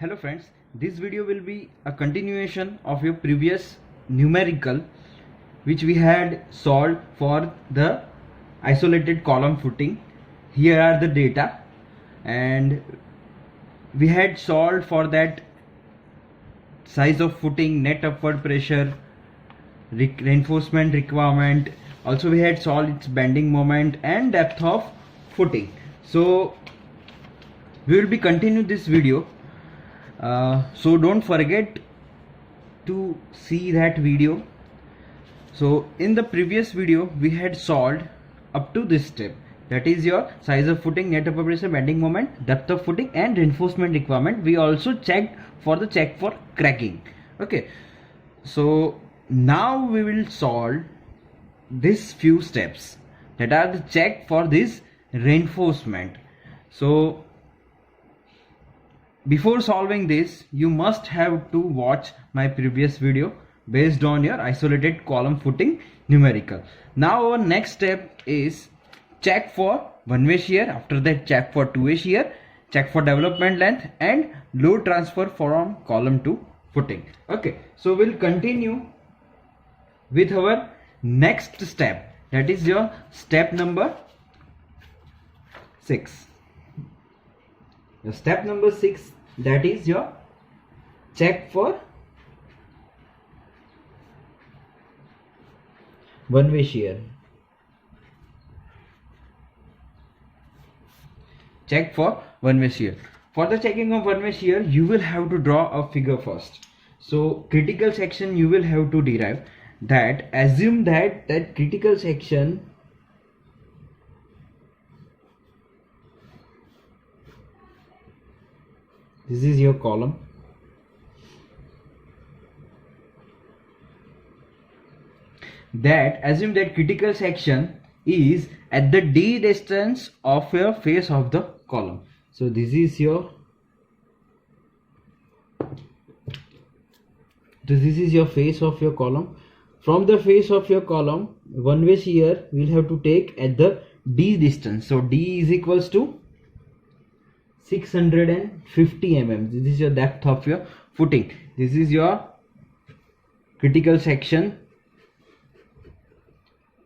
Hello friends, this video will be a continuation of your previous numerical which we had solved for the isolated column footing. Here are the data and we had solved for that size of footing, net upward pressure, reinforcement requirement. Also we had solved its bending moment and depth of footing. So we will be continue this video. So don't forget to see that video. So in the previous video we had solved up to this step, that is your size of footing, net upper pressure, bending moment, depth of footing and reinforcement requirement. We also checked for the check for cracking. Okay, so now we will solve these few steps that are the check for this reinforcement. So before solving this, you must have to watch my previous video based on your isolated column footing numerical. Now our next step is check for one-way shear, after that check for two-way shear, check for development length and load transfer from column to footing. Okay, so we'll continue with our next step, that is your step number 6. Your step number 6, that is your check for one-way shear. Check for one-way shear. For the checking of one-way shear, you will have to draw a figure first. So critical section you will have to derive that. Assume that critical section this is your column, that assume that critical section is at the d distance of your face of the column. So this is your face of your column. From the face of your column, one-way shear will have to take at the d distance. So d is equals to 650 mm. This is your depth of your footing. This is your critical section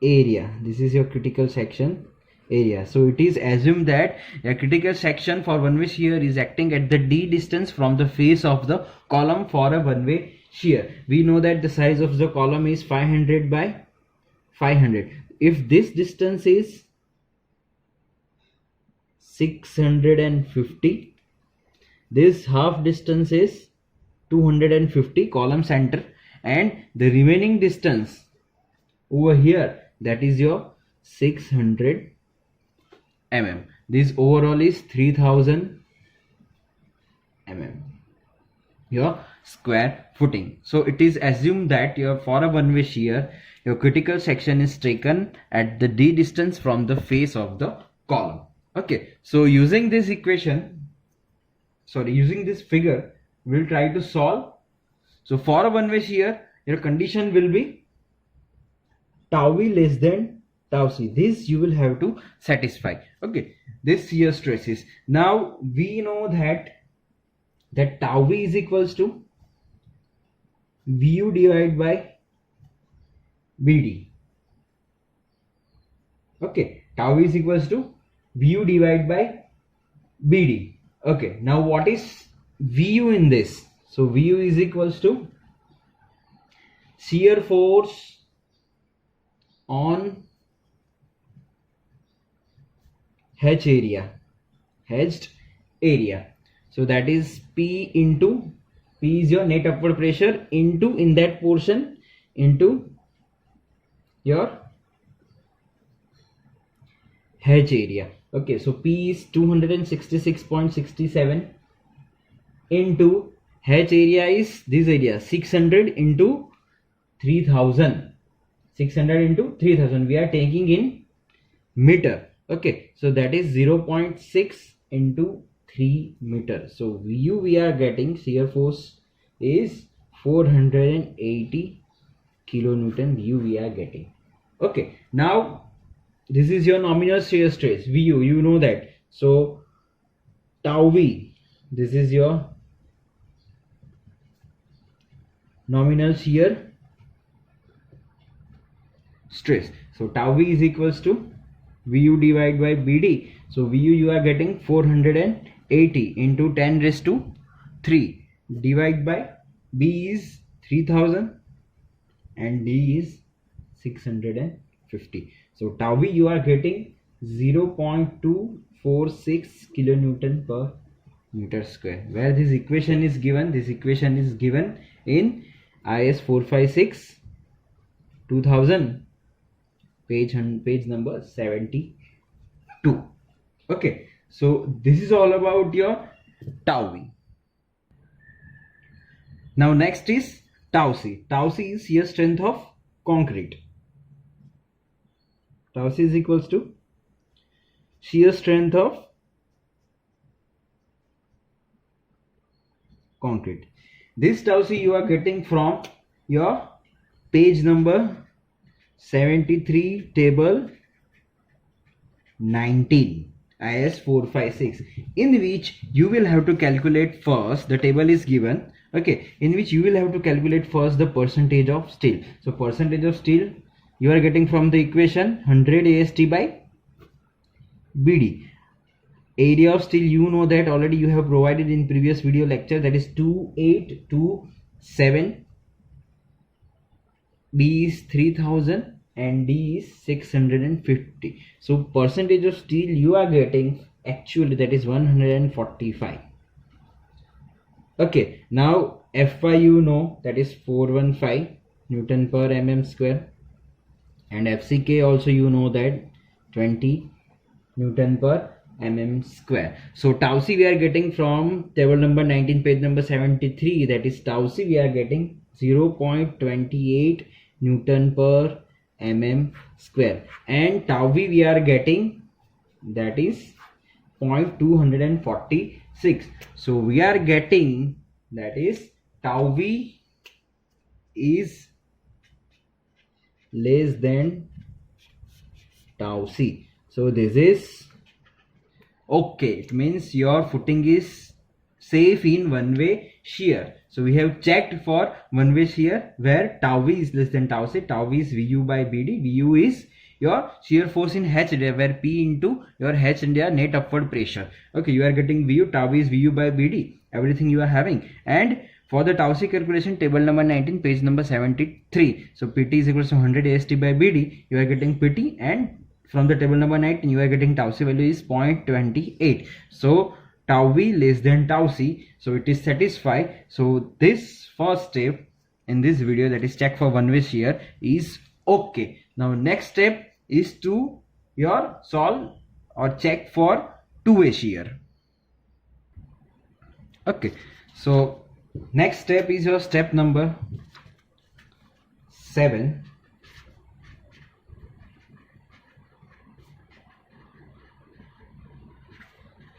area. This is your critical section area. So it is assumed that a critical section for one-way shear is acting at the d distance from the face of the column for a one-way shear. We know that the size of the column is 500 by 500. If this distance is 650, this half distance is 250 column center, and the remaining distance over here, that is your 600 mm. This overall is 3000 mm, your square footing. So it is assumed that for a one-way shear, your critical section is taken at the d distance from the face of the column. Okay, so using this figure, we'll try to solve. So for a one-way shear, your condition will be tau v less than tau c. This you will have to satisfy. Okay, this shear stresses. Now we know that tau v is equals to vu divided by bd. Okay, tau v is equals to vu divided by bd. Okay, now what is vu in this? So vu is equals to shear force on hedged area. So that is P into, P is your net upward pressure into, in that portion, into your hedge area. Okay, so P is 266.67 into hedge area is this area 600 into 3000. 600 into 3000 we are taking in meter. Okay, so that is 0.6 into 3 meter. So vu we are getting, shear force is 480 kilonewton vu we are getting. Okay, now this is your nominal shear stress vu, you know that. So tau v, this is your nominal shear stress. So tau v is equals to VU divided by BD. So VU you are getting 480 into 10 raised to 3 divided by B is 3000 and D is 650. So tau v you are getting 0.246 kilonewton per meter square. Where this equation is given? This equation is given in IS 456 2000 page number 72. Okay, so this is all about your tau v. Now next is tau c. Tau c is shear strength of concrete. Tau c is equals to shear strength of concrete. This tau c you are getting from your page number 73 table 19 IS 456, in which you will have to calculate first, the table is given, okay, in which you will have to calculate first the percentage of steel. So percentage of steel you are getting from the equation 100 AST by BD. Area of steel you know that already you have provided in previous video lecture, that is 2827, B is 3000 and D is 650. So percentage of steel you are getting actually, that is 145. Okay, now Fy you know, that is 415 Newton per mm square, and FCK also you know that 20 Newton per mm square. So tau c we are getting from table number 19 page number 73, that is tau c we are getting 0.28 Newton per mm square, and tau v we are getting, that is 0.246. So we are getting, that is tau v is less than tau c. So this is okay, it means your footing is safe in one-way shear. So we have checked for one-way shear where tau v is less than tau c. Tau v is VU by BD. VU is your shear force in H area, where P into your H area net upward pressure. Okay, you are getting VU, tau v is VU by BD, everything you are having. And for the tau c calculation, table number 19 page number 73. So PT is equal to 100 AST by BD, you are getting PT, and from the table number 19 you are getting tau c value is 0.28. So tau v less than tau c, so it is satisfied. So this first step in this video, that is check for one way shear, is okay. Now next step is to your solve or check for two-way shear. Okay, so next step is your step number 7.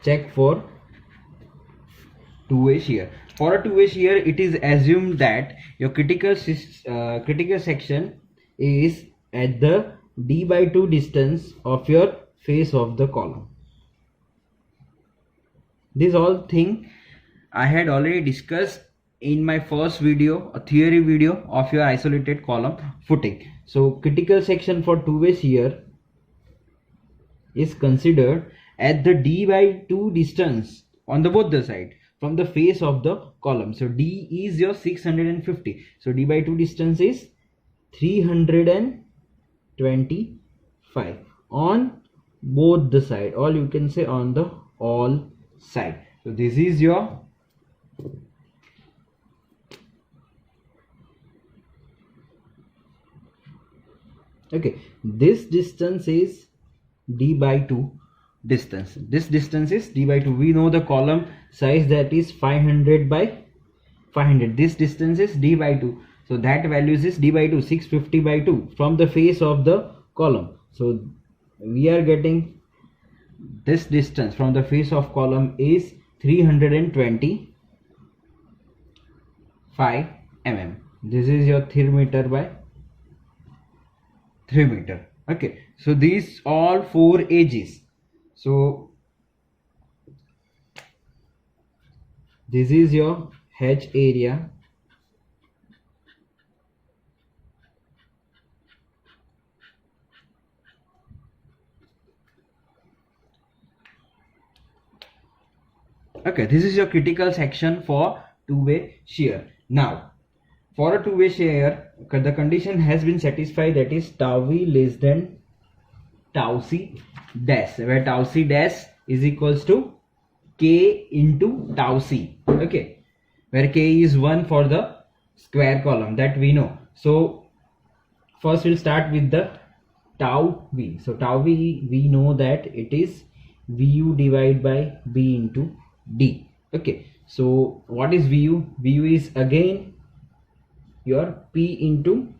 Check for two-way shear. For a two-way shear, it is assumed that your critical section is at the d/2 distance of your face of the column. This all thing I had already discussed in my first video, a theory video of your isolated column footing. So critical section for two-way shear is considered at the d/2 distance on the both the side from the face of the column. So D is your 650. So d/2 distance is 325 on both the side, or you can say on the all side. So this is your okay, this distance is d/2 distance. This distance is d/2. We know the column size, that is 500 by 500. This distance is d/2. So that values is d/2, 650 by 2 from the face of the column. So we are getting this distance from the face of column is 325 mm. This is your 3 meter by 3 meter. Okay, so these all 4 edges. So this is your H area, Okay, this is your critical section for two-way shear. Now for a two-way shear, the condition has been satisfied, that is tau v less than tau c dash, where tau c dash is equals to k into tau c. Okay, where k is 1 for the square column, that we know. So first we'll start with the tau v. So tau v, we know that it is vu divided by b into d. Okay, so what is vu? Vu is again your p into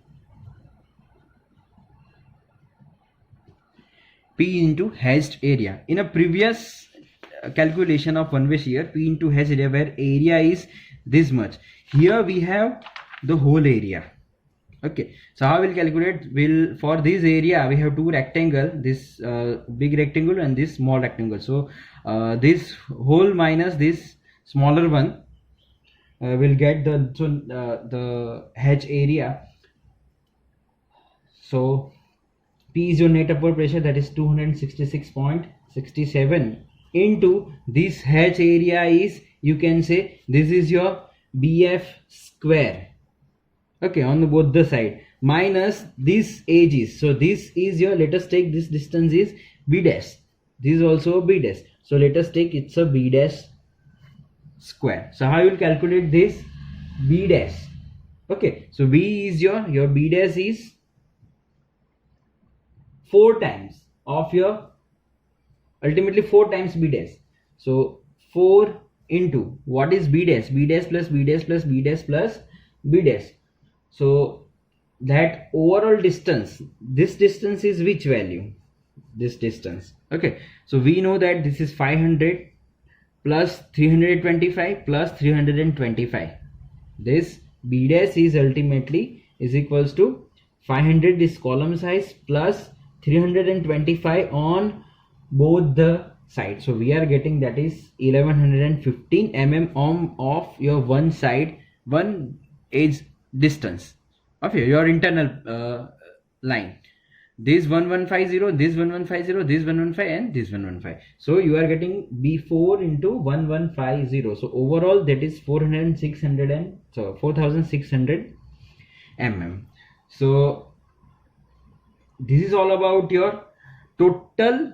hatched area. In a previous calculation of one way shear, p into hatched area, where area is this much, here we have the whole area. Okay, so how we'll calculate? For this area we have two rectangle, this big rectangle and this small rectangle. So this whole minus this smaller one will get the hatch area. So P is your net upward pressure, that is 266.67 into this hatch area is, you can say this is your BF square. Okay, on both the side, minus this edges. So this is your, let us take this distance is B dash, this is also B dash, so let us take it's a B dash square. So how you will calculate this B dash? Okay, so B is your B dash is 4 times of your, ultimately 4 times B dash. So 4 into what is B dash? B dash plus B dash plus B dash plus B dash. So that overall distance, this distance is which value? This distance. Okay, so we know that this is 500 plus 325 plus 325. This B dash is ultimately is equals to 500 is column size plus 325 on both the sides. So we are getting that is 1115 mm of your one side, one edge distance of your internal line. This 1150, this 1150, this 115 and this 115. So you are getting B4 into 1150. So overall that is 4600 mm. So this is all about your total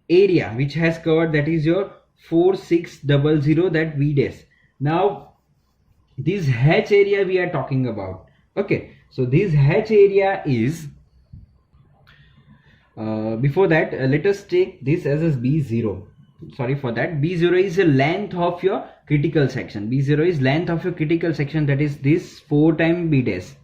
area which has covered, that is your 4600, that V dash. Now this hatch area we are talking about. Okay, so this hatch area is before that let us take this as B0. Sorry for that, B0 is the length of your critical section. B0 is length of your critical section, that is this 4 times B dash,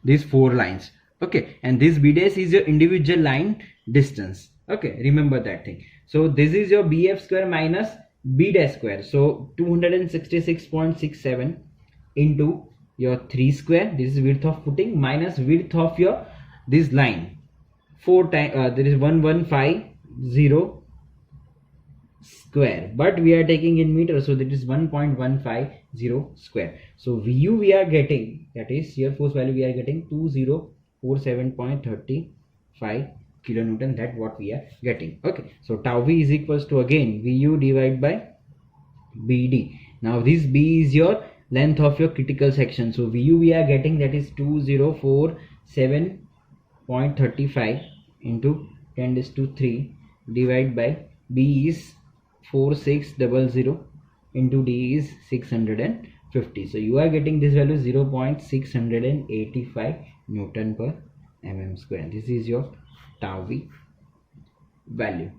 these 4 lines. Okay, and this B dash is your individual line distance. Okay, remember that thing. So this is your BF square minus B dash square. So 266.67 into your 3 square, this is width of footing, minus width of your this line 4 times there is 1150 square, but we are taking in meters, so that is 1.150 square. So VU we are getting, that is shear force value, we are getting 2047.35 kilonewton, that what we are getting. Okay, so tau V is equals to again VU divided by BD. Now this B is your length of your critical section. So VU we are getting, that is 2047.35 into 10⁻³ divided by B is 4600 into D is 650. So you are getting this value 0.685 Newton per mm square. This is your tau V value.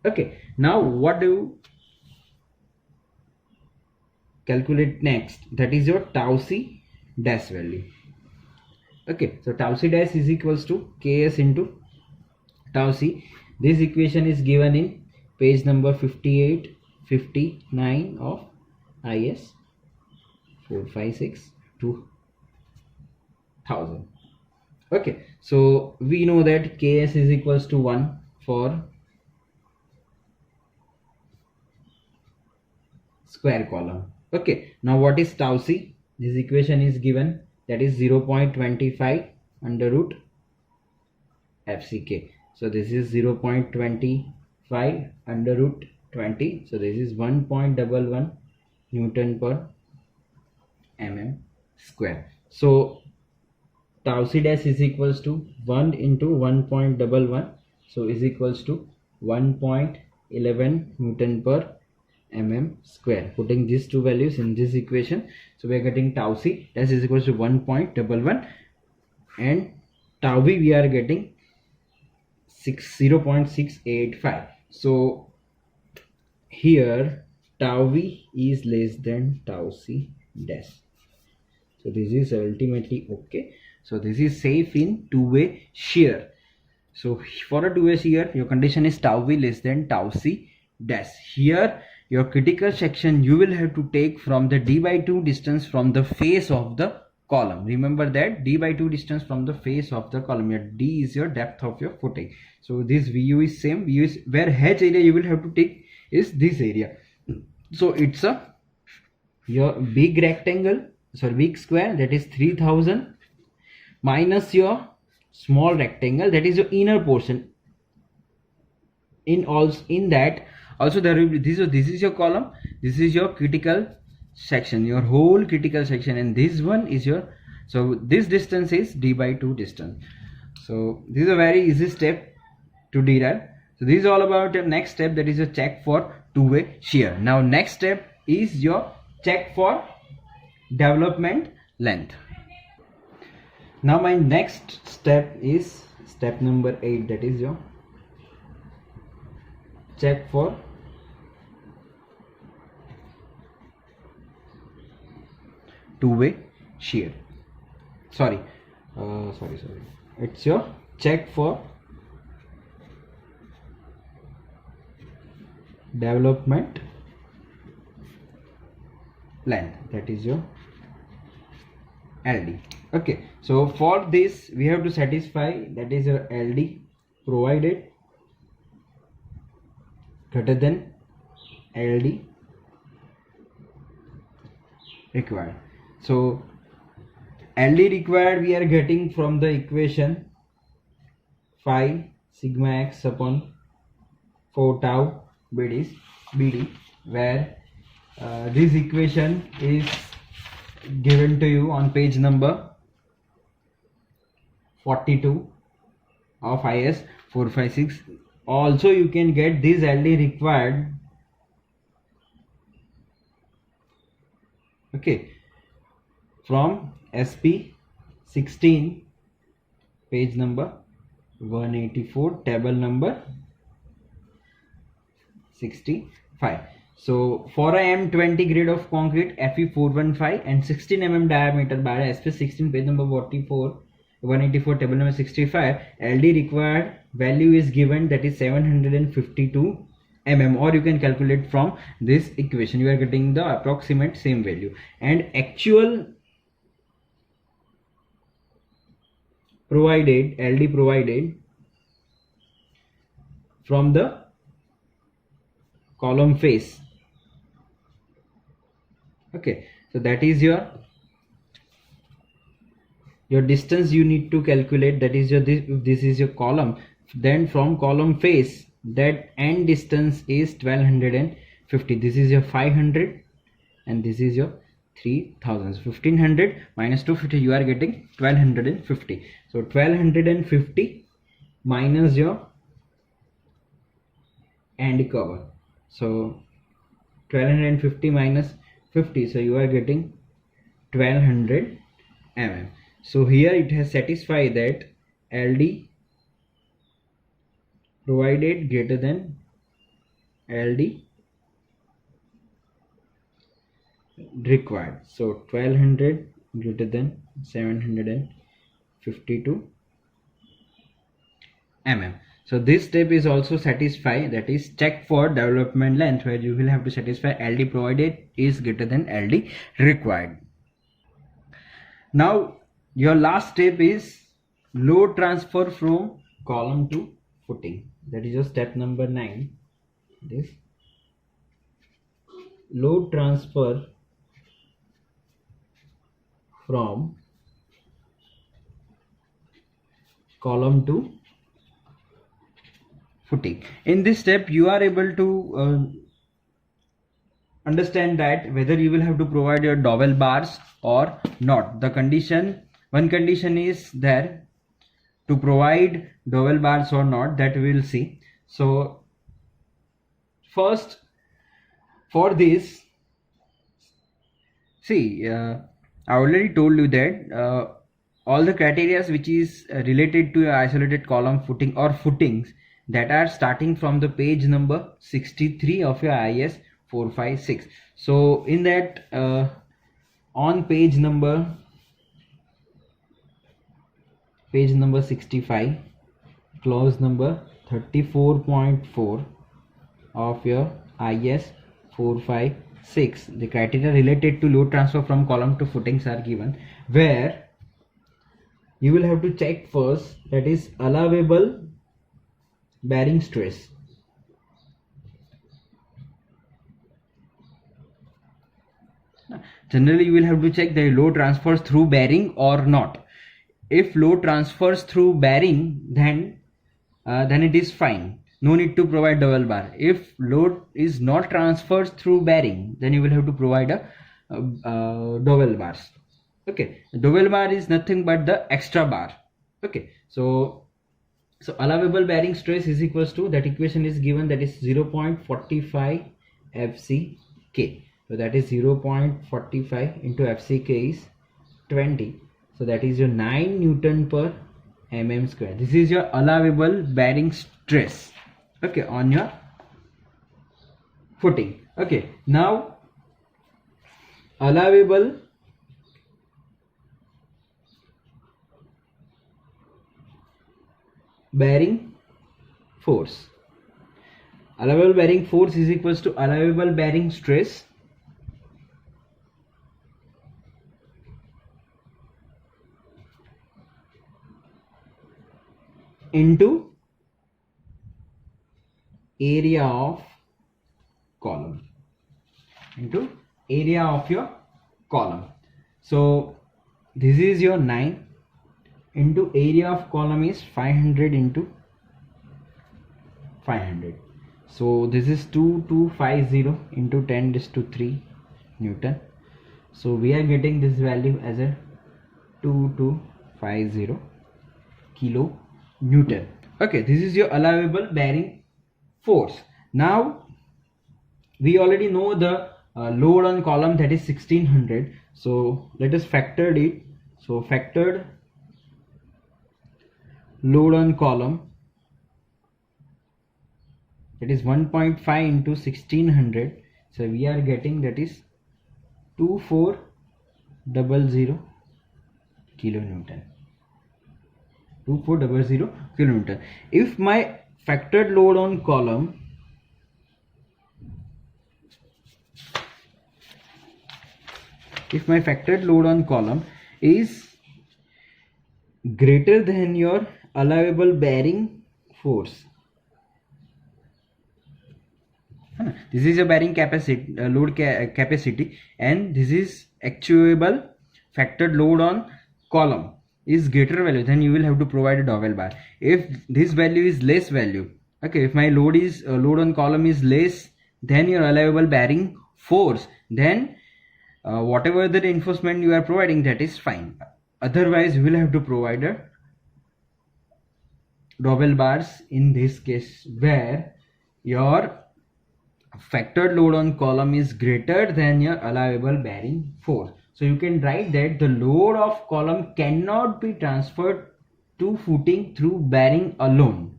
Okay, now what do you calculate next? That is your tau C dash value. Okay, so tau C dash is equals to Ks into tau C. This equation is given in page number 58, 59 of IS 456 2000. Okay, so we know that Ks is equals to 1 for square column. Okay, now what is tau C? This equation is given, that is 0.25 under root FCK. So this is 0.25 5 under root 20. So this is 1.11 Newton per mm square. So tau c dash is equals to 1 into 1.11, so is equals to 1.11 Newton per mm square. Putting these two values in this equation, so we are getting tau c dash is equals to 1.11 and tau v we are getting 0.685. so here tau v is less than tau c dash. So this is ultimately okay. So this is safe in two-way shear. So for a two-way shear, your condition is tau v less than tau c dash. Here your critical section you will have to take from the d/2 distance from the face of the column. Remember that d/2 distance from the face of the column. Your d is your depth of your footing. So this vu is same. Vu is where h area you will have to take is this area. So it's a your big rectangle, sorry, big square, that is 3000 minus your small rectangle, that is your inner portion. In that also there will be this is your column, this is your critical section, your whole critical section, and this one is your, so this distance is d/2 distance. So this is a very easy step to derive. So this is all about your next step, that is a check for two-way shear. Now next step is your check for development length. Now my next step is step number 8, that is your check for two-way shear. Sorry, it's your check for development length, that is your LD. Okay, so for this we have to satisfy, that is your LD provided greater than LD required. So LD required we are getting from the equation phi sigma x upon 4 tau BD, where this equation is given to you on page number 42 of IS 456. Also you can get this LD required, okay, from SP 16 page number 184 table number 65. So for a M20 grade of concrete Fe415 and 16 mm diameter by SP 16 page number 44 184 table number 65, LD required value is given, that is 752 mm, or you can calculate from this equation. You are getting the approximate same value, and actual provided LD provided from the column face. Okay, so that is your distance you need to calculate, that is your this is your column, then from column face that end distance is 1250, this is your 500 and this is your 3000. So 1500 minus 250, you are getting 1250. So 1250 minus your end cover, so 1250 minus 50, so you are getting 1200 mm. So here it has satisfied that LD provided greater than LD required. So 1200 greater than 752 mm. So this step is also satisfied, that is check for development length, where you will have to satisfy LD provided is greater than LD required. Now your last step is load transfer from column to footing, that is your step number 9. This load transfer from column to footing. In this step you are able to understand that whether you will have to provide your dowel bars or not. One condition is there to provide dowel bars or not, that we will see. So first, for this, see, I already told you that all the criteria which is related to isolated column footing or footings that are starting from the page number 63 of your IS 456. So in that on page number 65, clause number 34.4 of your IS 456, the criteria related to load transfer from column to footings are given, where you will have to check first, that is allowable bearing stress. Generally you will have to check the load transfers through bearing or not. If load transfers through bearing, then it is fine, no need to provide dowel bar. If load is not transferred through bearing, then you will have to provide a dowel bars. Okay, dowel bar is nothing but the extra bar. Okay, so allowable bearing stress is equals to, that equation is given, that is 0.45 FCK. So that is 0.45 into FCK is 20. So that is your 9 Newton per mm square. This is your allowable bearing stress, okay, on your footing. Okay, now allowable bearing force. Allowable bearing force is equals to allowable bearing stress into area of column, into area of your column. So this is your 9 into area of column is 500 into 500. So this is 2250 into 10⁻³ Newton. So we are getting this value as a 2250 kilo Newton. Okay, this is your allowable bearing force. Now we already know the load on column, that is 1600. So let us factor it. So factored load on column, that is 1.5 into 1600. So we are getting, that is 2400 kilonewton. 2400 kilonewton. If my factored load on column is greater than your allowable bearing force, this is your bearing capacity, load capacity, and this is actuable factored load on column is greater value, then you will have to provide a dowel bar. If this value is less value, okay, if my load on column is less than your allowable bearing force, then whatever the reinforcement you are providing, that is fine. Otherwise you will have to provide a dowel bars in this case, where your factored load on column is greater than your allowable bearing force. So you can write that the load of column cannot be transferred to footing through bearing alone.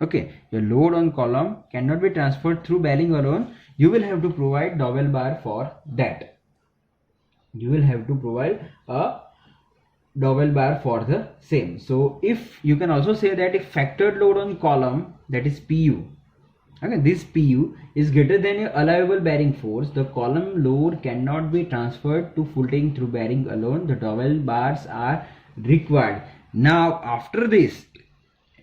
Okay, your load on column cannot be transferred through bearing alone. You will have to provide dowel bar for that. You will have to provide a dowel bar for the same. So if you can also say that if factored load on column, that is PU, okay, this PU is greater than your allowable bearing force, the column load cannot be transferred to footing through bearing alone, the dowel bars are required. Now after this,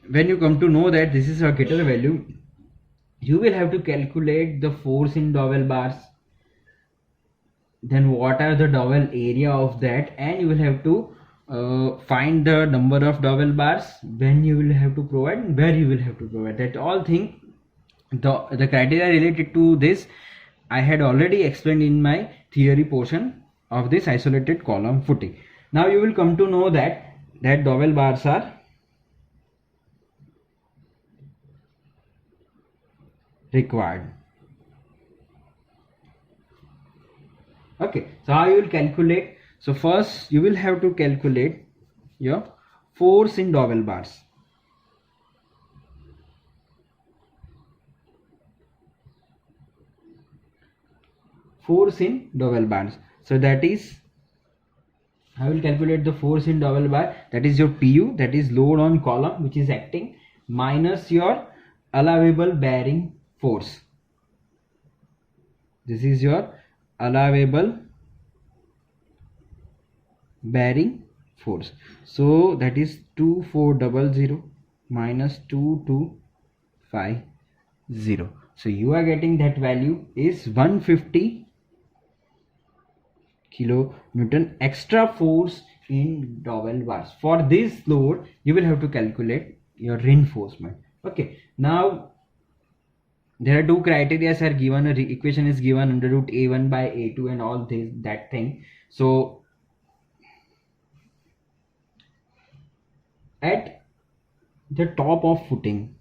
when you come to know that this is a greater value, you will have to calculate the force in dowel bars, then what are the dowel area of that, and you will have to find the number of dowel bars, when you will have to provide and where you will have to provide. That all thing, the criteria related to this I had already explained in my theory portion of this isolated column footing. Now you will come to know that dowel bars are required. Okay, so how you will calculate? So first you will have to calculate your force in dowel bars. Force in dowel bars. So that is, I will calculate the force in dowel bar. That is your PU, that is load on column which is acting, minus your allowable bearing force. This is your allowable bearing force. So that is 2400 minus 2250. So you are getting that value is 150 kilonewton extra force in dowel bars. For this load you will have to calculate your reinforcement. Okay, now there are two criteria are given, a equation is given under root a1 by a2 and all this that thing. So at the top of footing,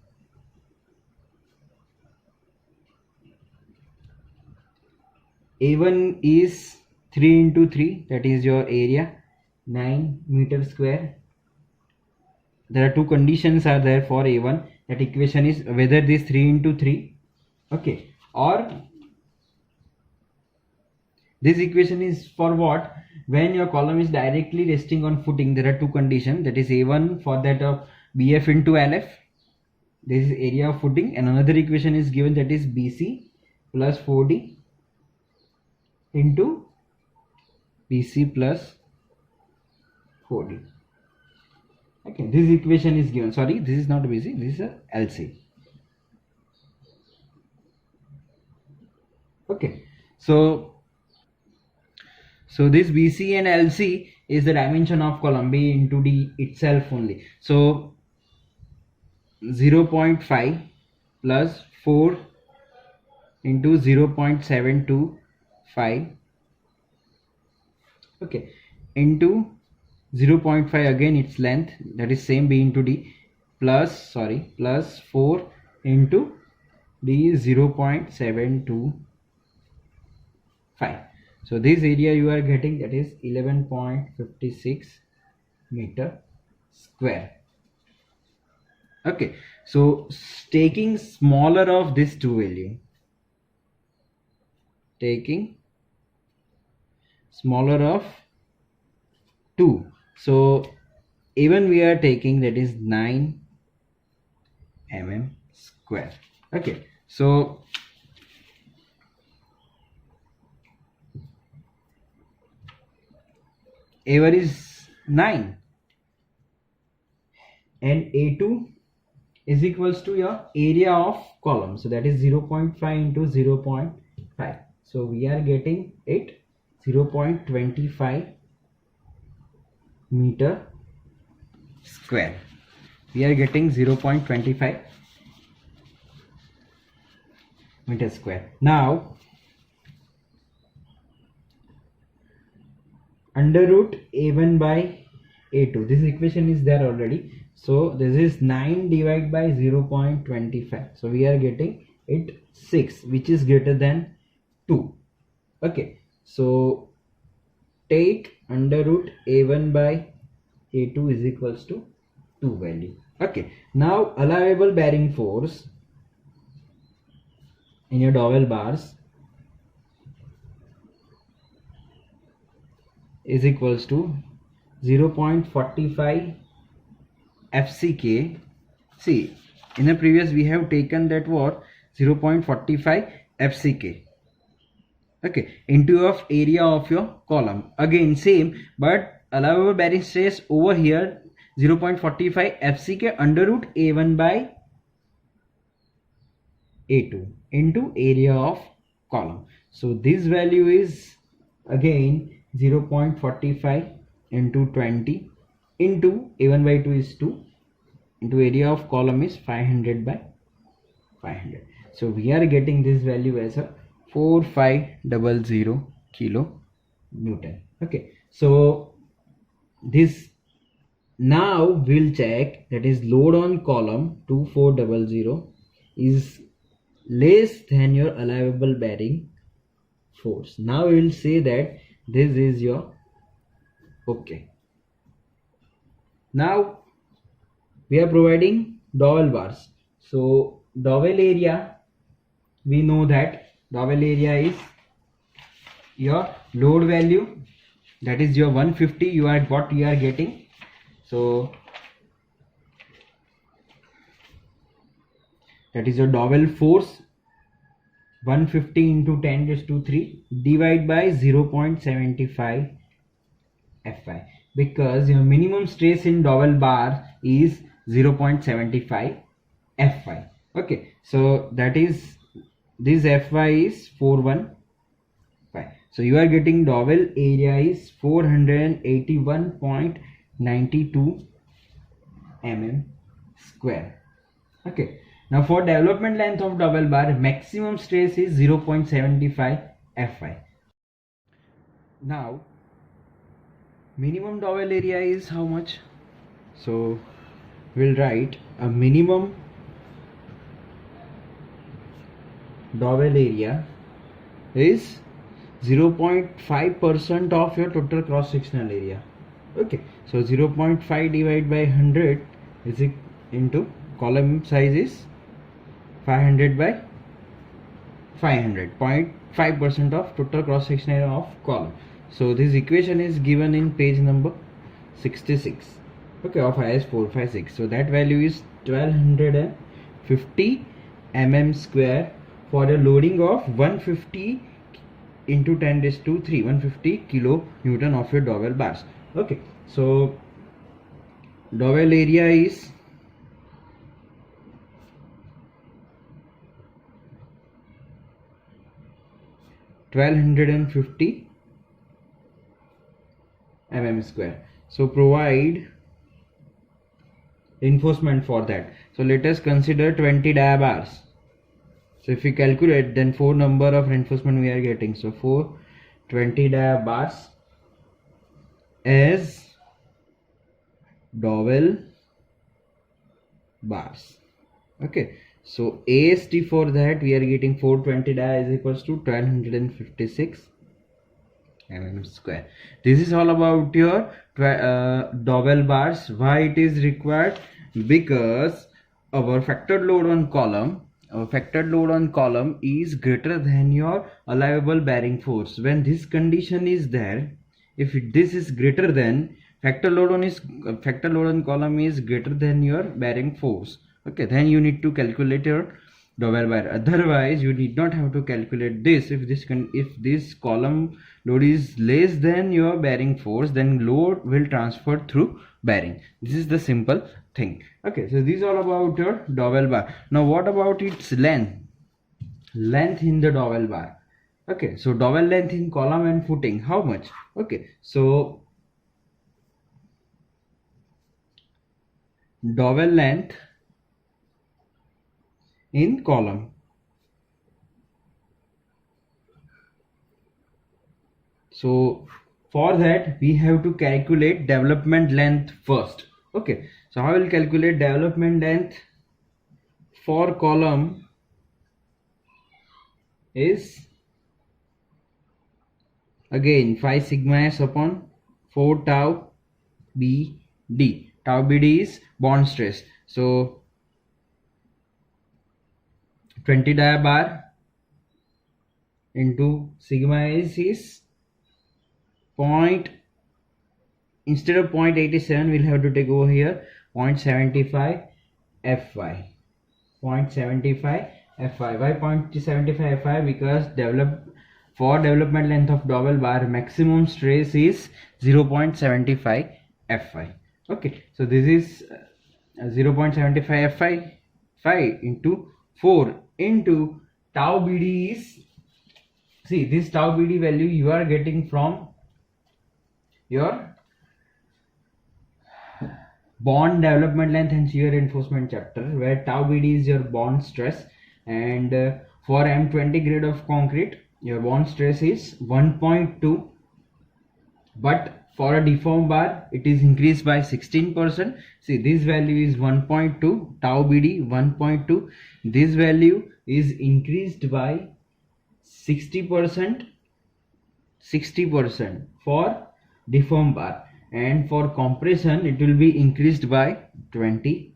a1 is 3 into 3, that is your area, 9 meter square. There are two conditions are there for a1. That equation is whether this 3 into 3, okay, or this equation is for what? When your column is directly resting on footing, there are two conditions, that is a1 for that of bf into lf, this is area of footing, and another equation is given, that is bc plus 4d into bc plus 4d. Okay, this equation is given, sorry, this is not bc, this is a lc. Okay, so this bc and lc is the dimension of column b into d itself only. So 0.5 plus 4 into 0.725, okay, into 0.5 again its length, that is same b into d, plus 4 into d is 0.725. so this area you are getting, that is 11.56 meter square. Okay, so taking smaller of this two value, taking smaller of 2, so even we are taking, that is 9 mm square. Okay, so A1 is 9 and A2 is equals to your area of column, so that is 0.5 into 0.5, so we are getting it 0.25 meter square. We are getting 0.25 meter square. Now under root a1 by a2, this equation is there already, so this is 9 divided by 0.25, so we are getting it 6, which is greater than 2. Okay, so take under root a1 by a2 is equals to 2 value. Okay, now allowable bearing force in your dowel bars is equals to 0.45 FCK. See, in the previous we have taken that what 0.45 FCK, okay, into of area of your column, again same, but allowable bearing stress over here 0.45 FCK under root a1 by a2 into area of column. So this value is again 0.45 into 20, into A1 by 2 is 2 into area of column is 500 by 500. So we are getting this value as a 4500 kilo Newton. Okay, so this, now we'll check, that is load on column 2400 is less than your allowable bearing force. Now we will say that this is your okay. Now we are providing dowel bars. So dowel area, we know that dowel area is your load value, that is your 150, you are what you are getting. So that is your dowel force, 150 into 10 raised to 3 divide by 0.75 Fy, because your minimum stress in dowel bar is 0.75 Fy. Okay, so that is, this Fy is 415. So you are getting dowel area is 481.92 mm square. Okay, now for development length of dowel bar, maximum stress is 0.75 Fy. Now minimum dowel area is how much? So we'll write a minimum dowel area is 0.5% of your total cross sectional area. Okay, so 0.5 divided by 100 is into column size is 500 by 500, 0.5% of total cross sectional area of column. So this equation is given in page number 66, okay, of IS 456. So that value is 1250 mm square for a loading of 150 into 10 raised to 3, 150 kilo Newton of your dowel bars. Okay, so dowel area is 1250 mm square. So provide reinforcement for that. So let us consider 20 dia bars. So if we calculate, then 4 number of reinforcement we are getting. So 4 20 dia bars as dowel bars. Okay, so AST for that we are getting 420 dia is equals to 1256 mm square. This is all about your dowel bars. Why it is required? Because our factored load on column, is greater than your allowable bearing force. When this condition is there, if this is greater than factor load on column is greater than your bearing force, okay, then you need to calculate your dowel bar. Otherwise you need not have to calculate this. If this column load is less than your bearing force, then load will transfer through bearing. This is the simple thing. Okay, so this is all about your dowel bar. Now what about its length in the dowel bar? Okay, so dowel length in column and footing, how much? Okay, so dowel length in column, so for that we have to calculate development length first. Okay, so I will calculate development length for column is again 5 sigma s upon 4 tau BD. Tau BD is bond stress. So 20 dia bar into sigma s is instead of 0.87 we'll have to take over here 0.75 Fy. 0.75 Fy. Why 0.75 Fy? Because for development length of dowel bar, maximum stress is 0.75 Fy. Okay, so this is 0.75 Fy into 4 into tau BD is, see, this tau BD value you are getting from your bond development length and shear reinforcement chapter, where tau BD is your bond stress, and for M20 grade of concrete your bond stress is 1.2, but for a deformed bar it is increased by 16%. See, this value is 1.2, tau BD 1.2, this value is increased by 60% for deformed bar, and for compression it will be increased by 25%.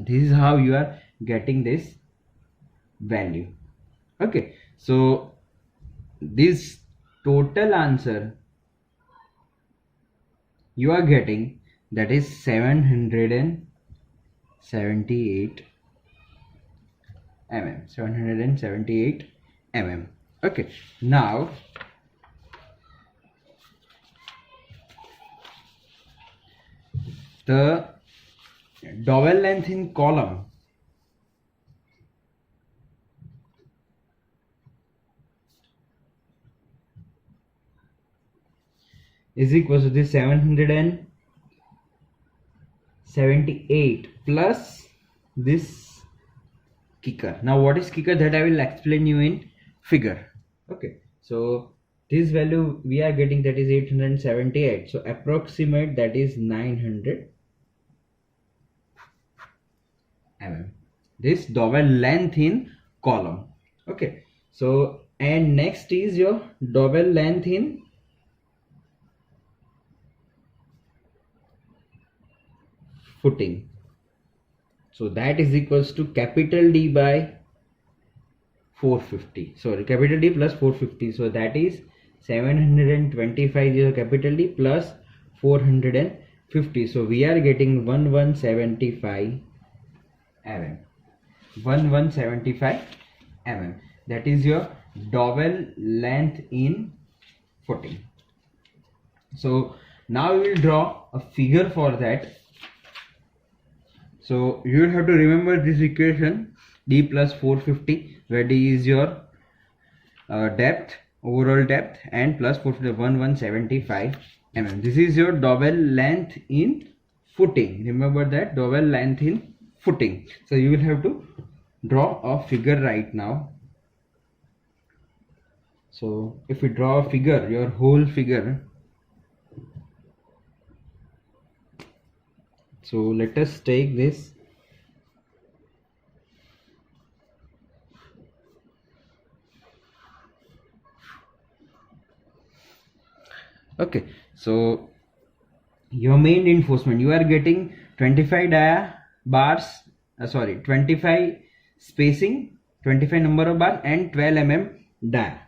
This is how you are getting this value. Okay, so this total answer you are getting, that is 778 mm. Okay, now the dowel length in column is equal to this 778 plus this kicker. Now what is kicker, that I will explain you in figure. Okay, so this value we are getting, that is 878, so approximate that is 900 mm, this dowel length in column. Okay, so and next is your dowel length in footing. So that is equals to capital D by 450, sorry, capital D plus 450, so that is 725 is capital D plus 450, so we are getting 1175 mm, 1175 mm, that is your dowel length in footing. So now we will draw a figure for that. So you will have to remember this equation, D plus 450, where D is your depth, overall depth, and plus 450, 1175 mm. This is your dowel length in footing. Remember that, dowel length in footing. So you will have to draw a figure right now. So if we draw a figure, your whole figure. So let us take this. Okay, so your main reinforcement, you are getting 25 dia bars, 25 spacing, 25 number of bars, and 12 mm dia.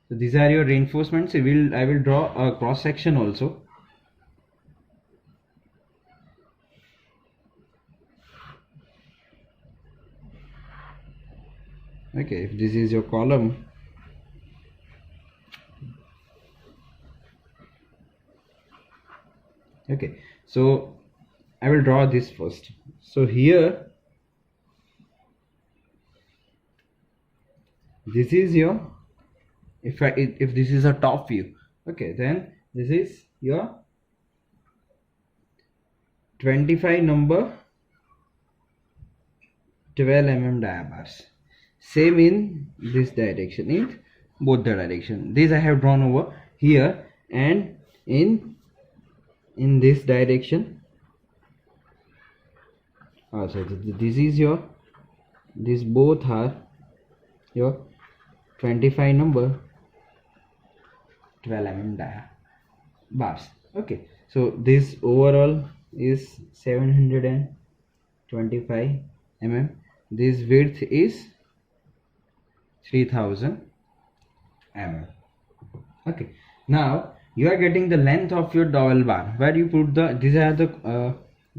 So these are your reinforcements. I will draw a cross section also. Okay, if this is your column, okay, so I will draw this first. So here this is your, if this is a top view, okay, then this is your 25 number 12 mm dia bars. Same in this direction, in both the direction. This I have drawn over here, and in this direction also. This is your, these both are your 25 number 12 mm dia bars. Okay, so this overall is 725 mm. This width is 3000 mm. Okay, now you are getting the length of your dowel bar, where you put the, these are the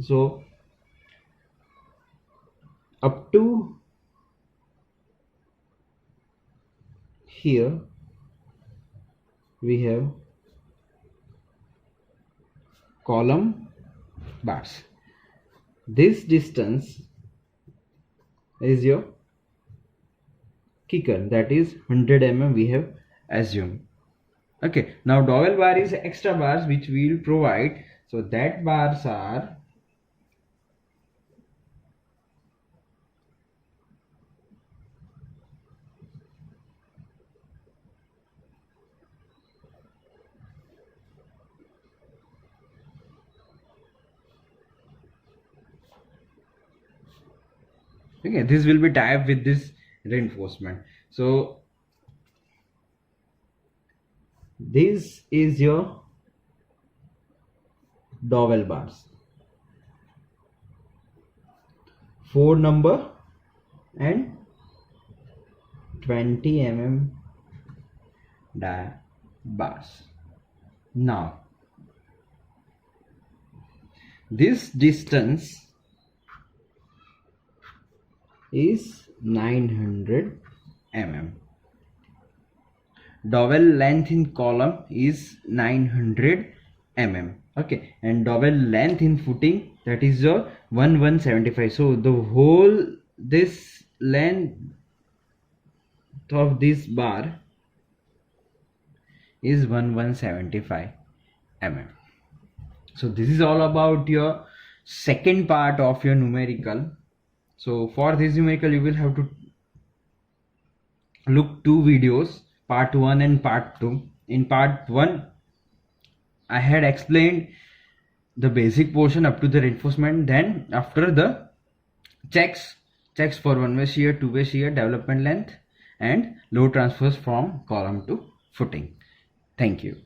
so up to here we have column bars. This distance is your kicker, that is 100 mm we have assumed. Okay, now dowel bar is extra bars which we will provide. So that bars are okay. This will be tied with this reinforcement. So this is your dowel bars, 4 number and 20 mm bars. Now this distance is 900 mm. Dowel length in column is 900 mm. Okay, and dowel length in footing, that is your 1175. So the whole this length of this bar is 1175 mm. So this is all about your second part of your numerical. So for this numerical you will have to look 2 videos, part 1 and part 2. In part 1 I had explained the basic portion up to the reinforcement, then after the checks for one-way shear, two-way shear, development length and load transfers from column to footing. Thank you.